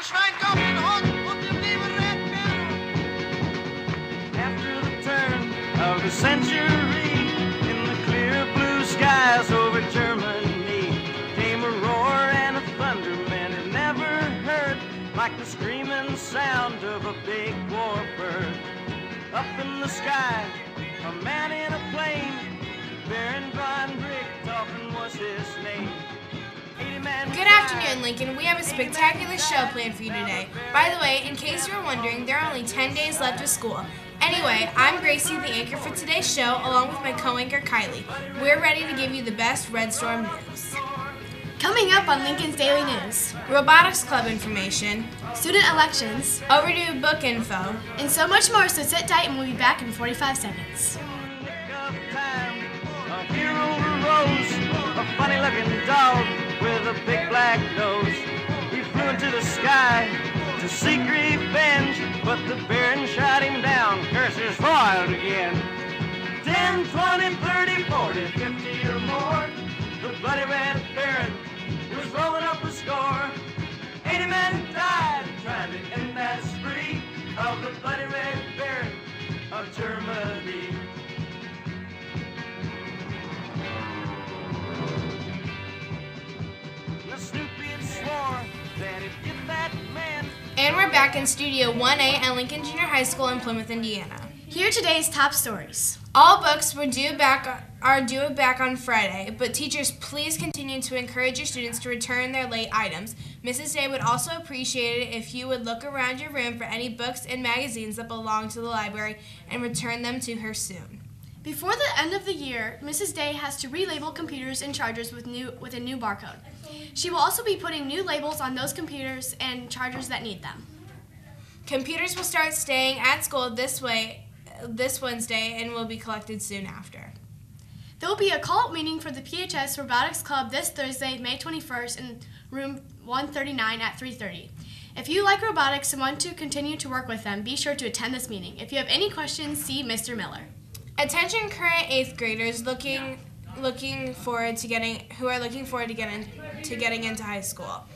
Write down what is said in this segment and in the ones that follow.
After the turn of the century, in the clear blue skies over Germany, came a roar and a thunder man had never heard, like the screaming sound of a big warbird. Up in the sky, a man in a plane, Baron von Richthofen was his name. Good afternoon, Lincoln. We have a spectacular show planned for you today. By the way, in case you were wondering, there are only 10 days left of school. Anyway, I'm Gracie, the anchor for today's show, along with my co-anchor Kylie. We're ready to give you the best Red Storm news. Coming up on Lincoln's Daily News, Robotics Club information, student elections, overdue book info, and so much more, so sit tight and we'll be back in 45 seconds. A hero arose, a funny-looking dog with a big black nose. He flew into the sky to seek revenge, but the Baron shot him down. Curses foiled again. 10, 20, 30, 40, 50 or more. The bloody red Baron was rolling up a score. 80 men died trying to end that spree of the bloody red Baron of Germany. And we're back in Studio 1A at Lincoln Junior High School in Plymouth, Indiana. Here are today's top stories. All books are due back on Friday, but teachers, please continue to encourage your students to return their late items. Mrs. Day would also appreciate it if you would look around your room for any books and magazines that belong to the library and return them to her soon. Before the end of the year, Mrs. Day has to relabel computers and chargers with a new barcode. She will also be putting new labels on those computers and chargers that need them. Computers will start staying at school this Wednesday and will be collected soon after. There will be a call-out meeting for the PHS Robotics Club this Thursday, May 21st in room 139 at 3:30. If you like robotics and want to continue to work with them, be sure to attend this meeting. If you have any questions, see Mr. Miller. Attention current 8th graders looking forward to getting into high school.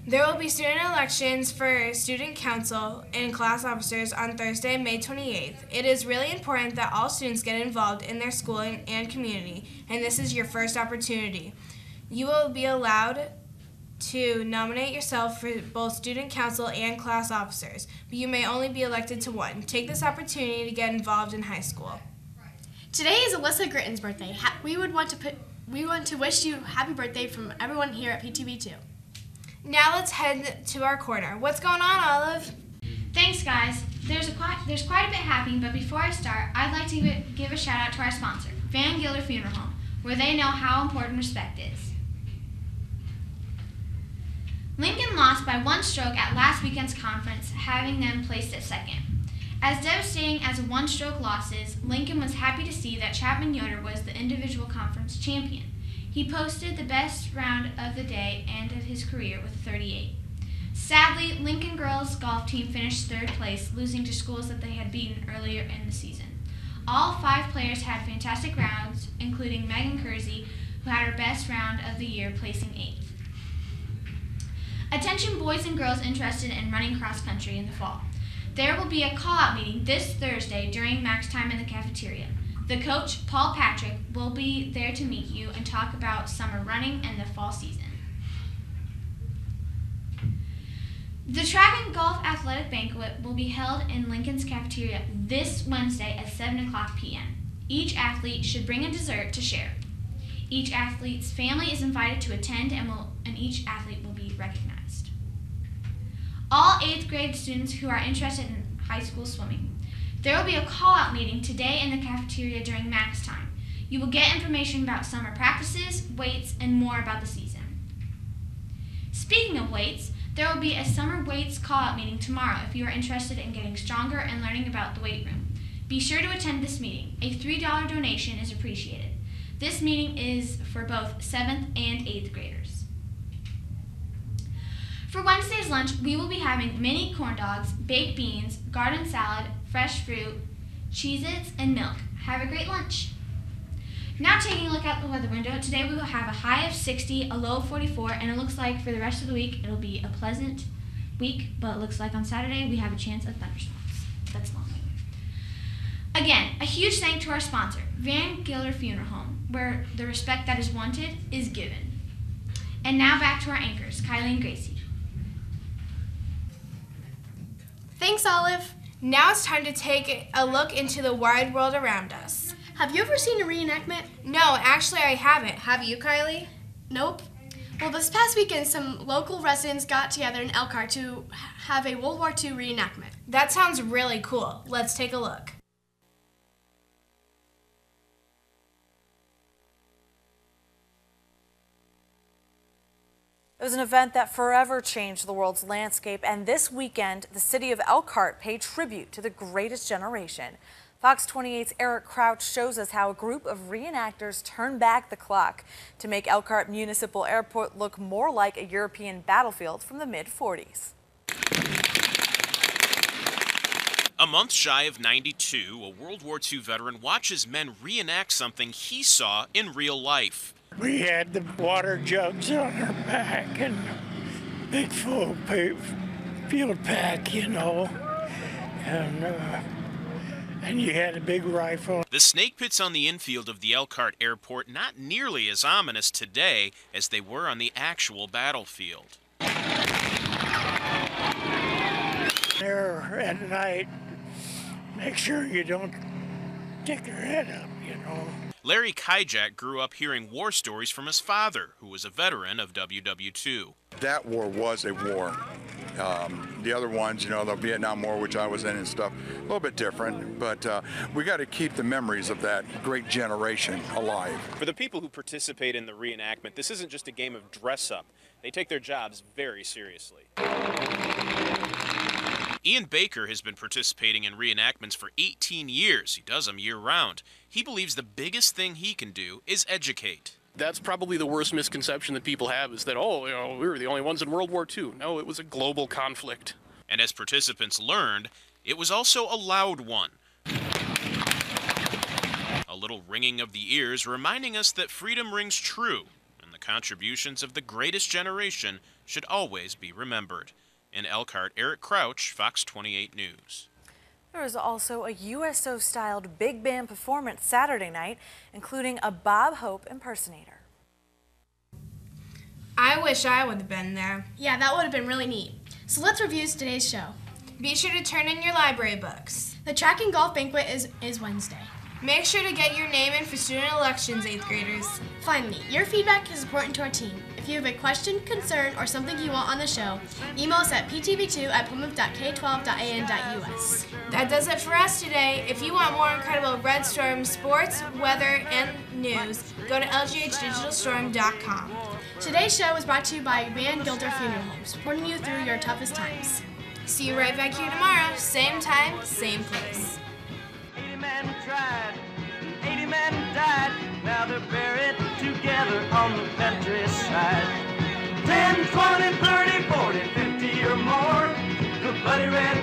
There will be student elections for student council and class officers on Thursday, May 28th. It is really important that all students get involved in their school and community, and this is your first opportunity. You will be allowed to nominate yourself for both student council and class officers, but you may only be elected to one. Take this opportunity to get involved in high school. Today is Alyssa Gritton's birthday. We want to wish you happy birthday from everyone here at PTV2. Now let's head to our corner. What's going on, Olive? Thanks, guys. There's quite a bit happening, but before I start, I'd like to give a shout out to our sponsor, Van Gilder Funeral Home, where they know how important respect is. Lincoln lost by one stroke at last weekend's conference, having them placed at second. As devastating as the one-stroke loss is, Lincoln was happy to see that Chapman Yoder was the individual conference champion. He posted the best round of the day and of his career with 38. Sadly, Lincoln girls golf team finished third place, losing to schools that they had beaten earlier in the season. All 5 players had fantastic rounds, including Megan Kersey, who had her best round of the year, placing 8th. Attention boys and girls interested in running cross country in the fall. There will be a call-out meeting this Thursday during max time in the cafeteria. The coach, Paul Patrick, will be there to meet you and talk about summer running and the fall season. The track and golf athletic banquet will be held in Lincoln's cafeteria this Wednesday at 7 p.m. Each athlete should bring a dessert to share. Each athlete's family is invited to attend and each athlete will be recognized. All 8th grade students who are interested in high school swimming. There will be a call-out meeting today in the cafeteria during max time. You will get information about summer practices, weights, and more about the season. Speaking of weights, there will be a summer weights call-out meeting tomorrow if you are interested in getting stronger and learning about the weight room. Be sure to attend this meeting. A $3 donation is appreciated. This meeting is for both 7th and 8th graders. For Wednesday's lunch, we will be having mini corn dogs, baked beans, garden salad, fresh fruit, Cheez-Its, and milk. Have a great lunch. Now taking a look out the weather window, today we will have a high of 60, a low of 44, and it looks like for the rest of the week it'll be a pleasant week, but it looks like on Saturday we have a chance of thunderstorms. That's long. Again, a huge thank to our sponsor, Van Gilder Funeral Home, where the respect that is wanted is given. And now back to our anchors, Kylie and Gracie. Thanks, Olive. Now it's time to take a look into the wide world around us. Have you ever seen a reenactment? No, actually I haven't. Have you, Kylie? Nope. Well, this past weekend, some local residents got together in Elkhart to have a World War II reenactment. That sounds really cool. Let's take a look. It was an event that forever changed the world's landscape, and this weekend, the city of Elkhart paid tribute to the greatest generation. Fox 28's Eric Crouch shows us how a group of reenactors turned back the clock to make Elkhart Municipal Airport look more like a European battlefield from the mid-40s. A month shy of 92, a World War II veteran watches men reenact something he saw in real life. We had the water jugs on our back and big full field pack, you know, and you had a big rifle. The snake pits on the infield of the Elkhart Airport not nearly as ominous today as they were on the actual battlefield. There at night, make sure you don't stick your head up, you know. Larry Kijak grew up hearing war stories from his father, who was a veteran of WW2. That war was a war. The other ones, you know, the Vietnam War, which I was in and stuff, a little bit different, but we got to keep the memories of that great generation alive. For the people who participate in the reenactment, this isn't just a game of dress-up. They take their jobs very seriously. Ian Baker has been participating in reenactments for 18 years. He does them year-round. He believes the biggest thing he can do is educate. That's probably the worst misconception that people have, is that, oh, you know, we were the only ones in World War II. No, it was a global conflict. And as participants learned, it was also a loud one. A little ringing of the ears reminding us that freedom rings true, and the contributions of the greatest generation should always be remembered. In Elkhart, Eric Crouch, Fox 28 News. There was also a USO-styled big band performance Saturday night, including a Bob Hope impersonator. I wish I would have been there. Yeah, that would have been really neat. So let's review today's show. Be sure to turn in your library books. The track and golf banquet is Wednesday. Make sure to get your name in for student elections, 8th graders. Finally, your feedback is important to our team. If you have a question, concern, or something you want on the show, email us at ptv2@plymouth.k12.an.us. That does it for us today. If you want more incredible Red Storm sports, weather, and news, go to lghdigitalstorm.com. Today's show was brought to you by Van Gilder Funeral Home, supporting you through your toughest times. See you right back here tomorrow, same time, same place. 80 men tried, 80 men died. Now they're buried together on the countryside. 10, 20, 30, 40, 50 or more. The bloody red